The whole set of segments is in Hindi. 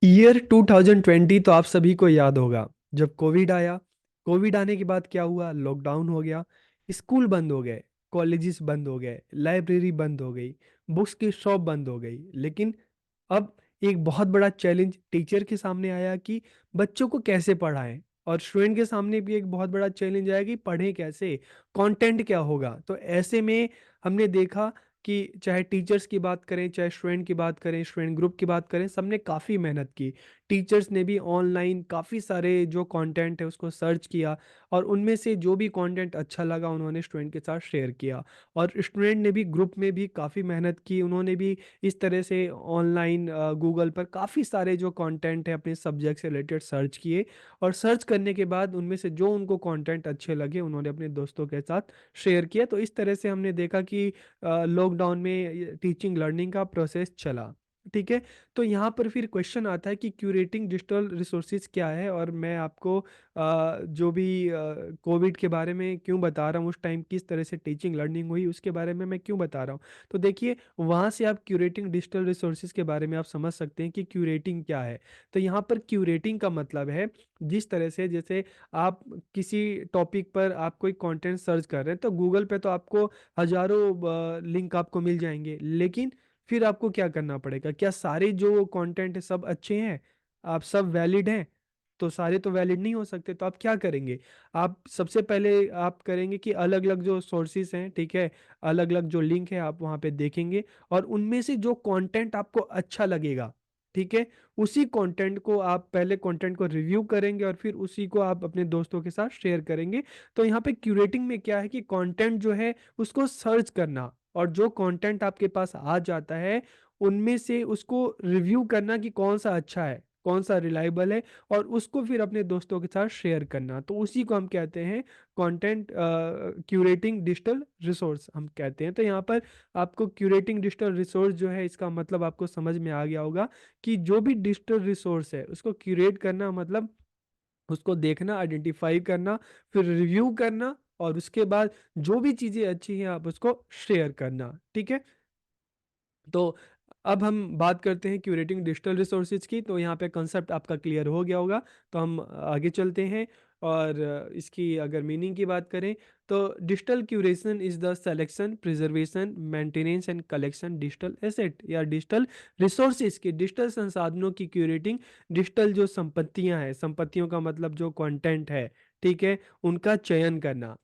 ईयर 2020 तो आप सभी को याद होगा। जब कोविड आया, कोविड आने के बाद क्या हुआ, लॉकडाउन हो गया। स्कूल बंद हो गए, कॉलेजेस बंद हो गए, लाइब्रेरी बंद हो गई, बुक्स की शॉप बंद हो गई। लेकिन अब एक बहुत बड़ा चैलेंज टीचर के सामने आया कि बच्चों को कैसे पढ़ाएं। और स्टूडेंट के सामने भी एक बहुत बड़ा चैलेंज आया कि पढ़ें कैसे, कंटेंट क्या होगा। तो ऐसे में हमने देखा कि चाहे टीचर्स की बात करें, चाहे स्टूडेंट की बात करें, स्टूडेंट ग्रुप की बात करें, सबने काफ़ी मेहनत की। टीचर्स ने भी ऑनलाइन काफ़ी सारे जो कंटेंट है उसको सर्च किया, और उनमें से जो भी कंटेंट अच्छा लगा उन्होंने स्टूडेंट के साथ शेयर किया। और स्टूडेंट ने भी ग्रुप में भी काफ़ी मेहनत की, उन्होंने भी इस तरह से ऑनलाइन गूगल पर काफ़ी सारे जो कंटेंट है अपने सब्जेक्ट से रिलेटेड सर्च किए। और सर्च करने के बाद उनमें से जो उनको कंटेंट अच्छे लगे उन्होंने अपने दोस्तों के साथ शेयर किया। तो इस तरह से हमने देखा कि लॉकडाउन में टीचिंग लर्निंग का प्रोसेस चला। ठीक है। तो यहाँ पर फिर क्वेश्चन आता है कि क्यूरेटिंग डिजिटल रिसोर्सेज क्या है, और मैं आपको जो भी कोविड के बारे में क्यों बता रहा हूँ, उस टाइम किस तरह से टीचिंग लर्निंग हुई उसके बारे में मैं क्यों बता रहा हूँ। तो देखिए, वहाँ से आप क्यूरेटिंग डिजिटल रिसोर्सेज के बारे में आप समझ सकते हैं कि क्यूरेटिंग क्या है। तो यहाँ पर क्यूरेटिंग का मतलब है, जिस तरह से जैसे आप किसी टॉपिक पर आप कोई कंटेंट सर्च कर रहे हैं, तो गूगल पे तो आपको हजारों लिंक आपको मिल जाएंगे। लेकिन फिर आपको क्या करना पड़ेगा, क्या सारे जो कंटेंट है सब अच्छे हैं, आप सब वैलिड हैं? तो सारे तो वैलिड नहीं हो सकते। तो आप क्या करेंगे, आप सबसे पहले आप करेंगे कि अलग अलग जो सोर्सेज हैं, ठीक है, अलग अलग जो लिंक है आप वहाँ पे देखेंगे, और उनमें से जो कंटेंट आपको अच्छा लगेगा, ठीक है, उसी कंटेंट को आप पहले कंटेंट को रिव्यू करेंगे और फिर उसी को आप अपने दोस्तों के साथ शेयर करेंगे। तो यहाँ पे क्यूरेटिंग में क्या है कि कंटेंट जो है उसको सर्च करना, और जो कंटेंट आपके पास आ जाता है उनमें से उसको रिव्यू करना कि कौन सा अच्छा है, कौन सा रिलायबल है, और उसको फिर अपने दोस्तों के साथ शेयर करना। तो उसी को हम कहते हैं कंटेंट क्यूरेटिंग डिजिटल रिसोर्स हम कहते हैं। तो यहाँ पर आपको क्यूरेटिंग डिजिटल रिसोर्स जो है इसका मतलब आपको समझ में आ गया होगा कि जो भी डिजिटल रिसोर्स है उसको क्यूरेट करना मतलब उसको देखना, आइडेंटिफाई करना, फिर रिव्यू करना, और उसके बाद जो भी चीज़ें अच्छी हैं आप उसको शेयर करना। ठीक है। तो अब हम बात करते हैं क्यूरेटिंग डिजिटल रिसोर्सेज की। तो यहाँ पे कंसेप्ट आपका क्लियर हो गया होगा। तो हम आगे चलते हैं, और इसकी अगर मीनिंग की बात करें तो digital curation is the selection, preservation, maintenance and collection digital asset या डिजिटल रिसोर्सेज के डिजिटल संसाधनों की क्यूरेटिंग। डिजिटल जो संपत्तियां हैं, संपत्तियों का मतलब जो कंटेंट है, ठीक है, उनका चयन करना,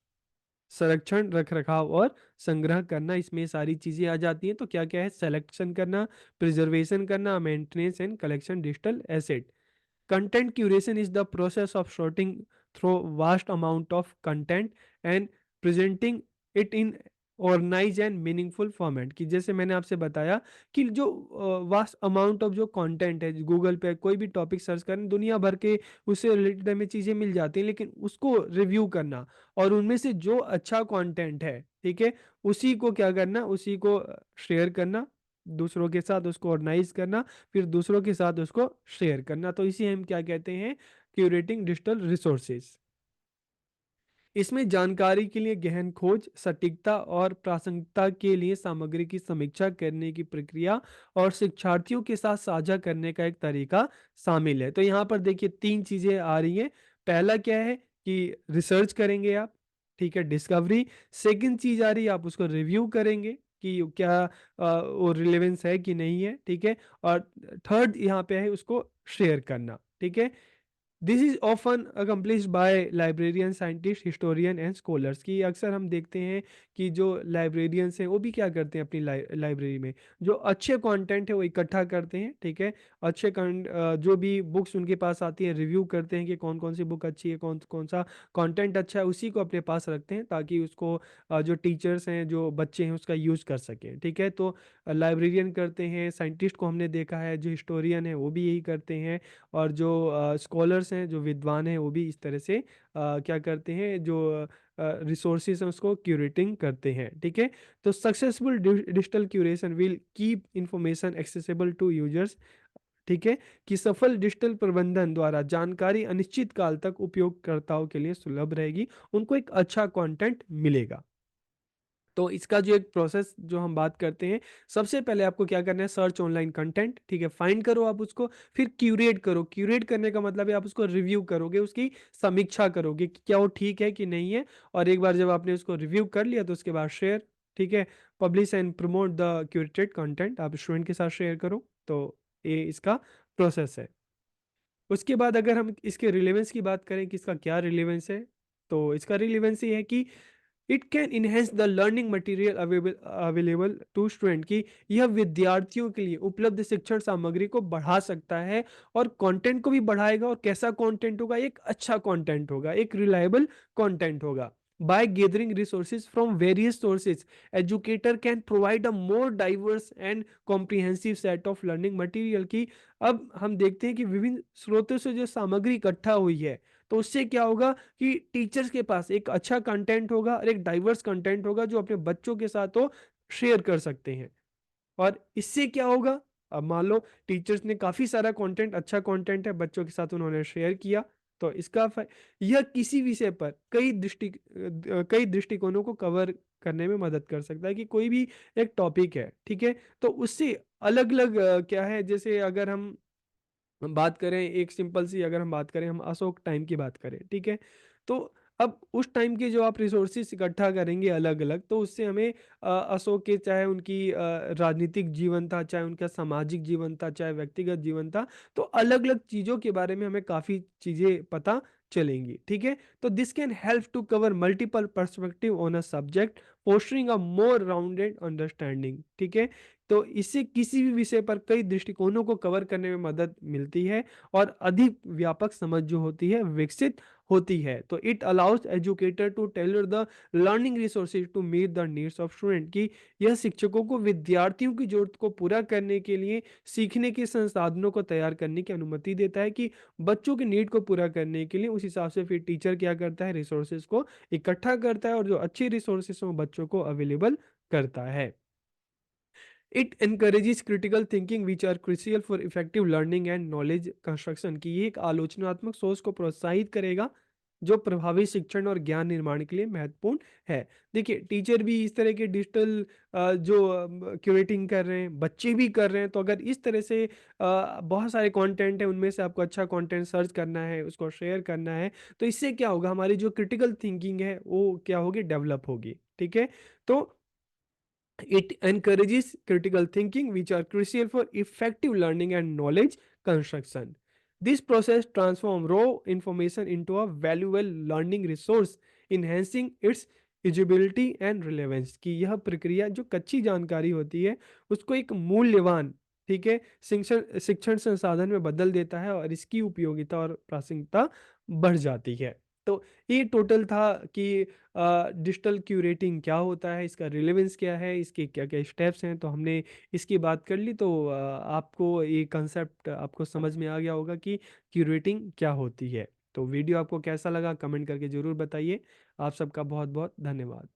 संरक्षण, रख रखाव और संग्रह करना, इसमें सारी चीजें आ जाती हैं। तो क्या क्या है, सिलेक्शन करना, प्रिजर्वेशन करना, maintenance and collection digital asset. Content curation is the process of sorting through vast amount of content and presenting it in organise and meaningful format. कि जैसे मैंने आपसे बताया कि जो वास्ट अमाउंट ऑफ जो कंटेंट है, गूगल पे कोई भी टॉपिक सर्च करें, दुनिया भर के उससे रिलेटेड हमें चीज़ें मिल जाती हैं, लेकिन उसको रिव्यू करना और उनमें से जो अच्छा कंटेंट है, ठीक है, उसी को क्या करना, उसी को शेयर करना, दूसरों के साथ उसको ऑर्गेनाइज करना, फिर दूसरों के साथ उसको शेयर करना। तो इसे हम क्या कहते हैं, क्यूरेटिंग डिजिटल रिसोर्सेज। इसमें जानकारी के लिए गहन खोज, सटीकता और प्रासंगिकता के लिए सामग्री की समीक्षा करने की प्रक्रिया और शिक्षार्थियों के साथ साझा करने का एक तरीका शामिल है। तो यहाँ पर देखिए तीन चीजें आ रही हैं। पहला क्या है कि रिसर्च करेंगे आप, ठीक है, डिस्कवरी। सेकंड चीज आ रही है, आप उसको रिव्यू करेंगे कि क्या वो रिलेवेंस है कि नहीं है, ठीक है। और थर्ड यहाँ पे है उसको शेयर करना, ठीक है। This is often accomplished by librarian, scientist, historian and scholars. की अक्सर हम देखते हैं कि जो लाइब्रेरियंस हैं वो भी क्या करते हैं, अपनी लाइब्रेरी में जो अच्छे कंटेंट है वो इकट्ठा करते हैं, ठीक है। जो भी बुक्स उनके पास आती है रिव्यू करते हैं कि कौन कौन सी बुक अच्छी है, कौन कौन सा कंटेंट अच्छा है, उसी को अपने पास रखते हैं ताकि उसको जो टीचर्स हैं, जो बच्चे हैं, उसका यूज़ कर सकें, ठीक है। तो लाइब्रेरियन करते हैं, साइंटिस्ट को हमने देखा है, जो हिस्टोरियन है वो भी यही करते हैं, और जो स्कॉलर्स हैं, जो विद्वान हैं, वो भी इस तरह से क्या करते हैं, जो रिसोर्सेज हैं उसको क्यूरेटिंग करते हैं, ठीक है। तो successful digital curation will keep information accessible to users, ठीक है, कि सफल डिजिटल प्रबंधन द्वारा जानकारी अनिश्चित काल तक उपयोगकर्ताओं के लिए सुलभ रहेगी, उनको एक अच्छा कंटेंट मिलेगा। तो इसका जो एक प्रोसेस जो हम बात करते हैं, सबसे पहले आपको क्या करना है, सर्च ऑनलाइन कंटेंट, ठीक है, फाइंड करो आप उसको, फिर क्यूरेट करो। क्यूरेट करने का मतलब है आप उसको रिव्यू करोगे, उसकी समीक्षा करोगे कि क्या वो ठीक है कि नहीं है। और एक बार जब आपने उसको रिव्यू कर लिया तो उसके बाद शेयर, ठीक है, publish and promote the curated content, आप स्टूडेंट के साथ शेयर करो। तो ये इसका प्रोसेस है। उसके बाद अगर हम इसके रिलेवेंस की बात करें कि इसका क्या रिलेवेंस है, तो इसका रिलेवेंस ये है कि it can enhance the learning material available to student, की यह विद्यार्थियों के लिए उपलब्ध शिक्षण सामग्री को बढ़ा सकता है और कंटेंट को भी बढ़ाएगा। और कैसा कंटेंट होगा, एक अच्छा कंटेंट होगा, एक रिलायबल कंटेंट होगा। by gathering resources from various sources, educator can provide a more diverse and comprehensive set of learning material, की अब हम देखते हैं कि विभिन्न स्रोतों से जो सामग्री इकट्ठा हुई है, तो उससे क्या होगा कि टीचर्स के पास एक अच्छा कंटेंट होगा और एक डाइवर्स कंटेंट होगा जो अपने बच्चों के साथ वो शेयर कर सकते हैं। और इससे क्या होगा, अब मान लो टीचर्स ने काफी सारा कंटेंट, अच्छा कंटेंट है, बच्चों के साथ उन्होंने शेयर किया, तो यह किसी विषय पर कई दृष्टिकोणों को कवर करने में मदद कर सकता है। कि कोई भी एक टॉपिक है, ठीक है, तो उससे अलग अलग क्या है, जैसे अगर हम बात करें, एक सिंपल सी अगर हम बात करें, हम अशोक टाइम की बात करें, ठीक है, तो अब उस टाइम के जो आप रिसोर्सेस इकट्ठा करेंगे अलग अलग, तो उससे हमें अशोक के, चाहे उनकी राजनीतिक जीवन था, चाहे उनका सामाजिक जीवन था, चाहे व्यक्तिगत जीवन था, तो अलग अलग चीज़ों के बारे में हमें काफ़ी चीज़ें पता चलेंगी, ठीक है। तो this can help to cover multiple perspective on a subject, fostering a more rounded understanding, ठीक है। तो इससे किसी भी विषय पर कई दृष्टिकोणों को कवर करने में मदद मिलती है और अधिक व्यापक समझ जो होती है विकसित होती है। तो it allows educator to tailor the learning resources to meet the needs of student, की यह शिक्षकों को विद्यार्थियों की जरूरत को पूरा करने के लिए सीखने के संसाधनों को तैयार करने की अनुमति देता है। कि बच्चों के नीड को पूरा करने के लिए उस हिसाब से फिर टीचर क्या करता है, रिसोर्सेज को इकट्ठा करता है और जो अच्छे रिसोर्सेज हैं बच्चों को अवेलेबल करता है। It encourages critical thinking which are crucial for effective learning and knowledge construction, की ये एक आलोचनात्मक सोच को प्रोत्साहित करेगा जो प्रभावी शिक्षण और ज्ञान निर्माण के लिए महत्वपूर्ण है। देखिए, टीचर भी इस तरह के डिजिटल जो क्यूरेटिंग कर रहे हैं, बच्चे भी कर रहे हैं, तो अगर इस तरह से बहुत सारे कंटेंट है, उनमें से आपको अच्छा कंटेंट सर्च करना है, उसको शेयर करना है, तो इससे क्या होगा, हमारी जो क्रिटिकल थिंकिंग है वो क्या होगी, डेवलप होगी, ठीक है। तो it encourages critical thinking, which are crucial for effective learning and knowledge construction. This process transforms raw information into a valuable learning resource, enhancing its usability and relevance, कि यह प्रक्रिया जो कच्ची जानकारी होती है उसको एक मूल्यवान, ठीक है, शिक्षण शिक्षण संसाधन में बदल देता है और इसकी उपयोगिता और प्रासंगिकता बढ़ जाती है। तो ये टोटल था कि डिजिटल क्यूरेटिंग क्या होता है, इसका रिलेवेंस क्या है, इसके क्या क्या स्टेप्स हैं, तो हमने इसकी बात कर ली। तो आपको ये कंसेप्ट आपको समझ में आ गया होगा कि क्यूरेटिंग क्या होती है। तो वीडियो आपको कैसा लगा कमेंट करके ज़रूर बताइए। आप सबका बहुत बहुत धन्यवाद।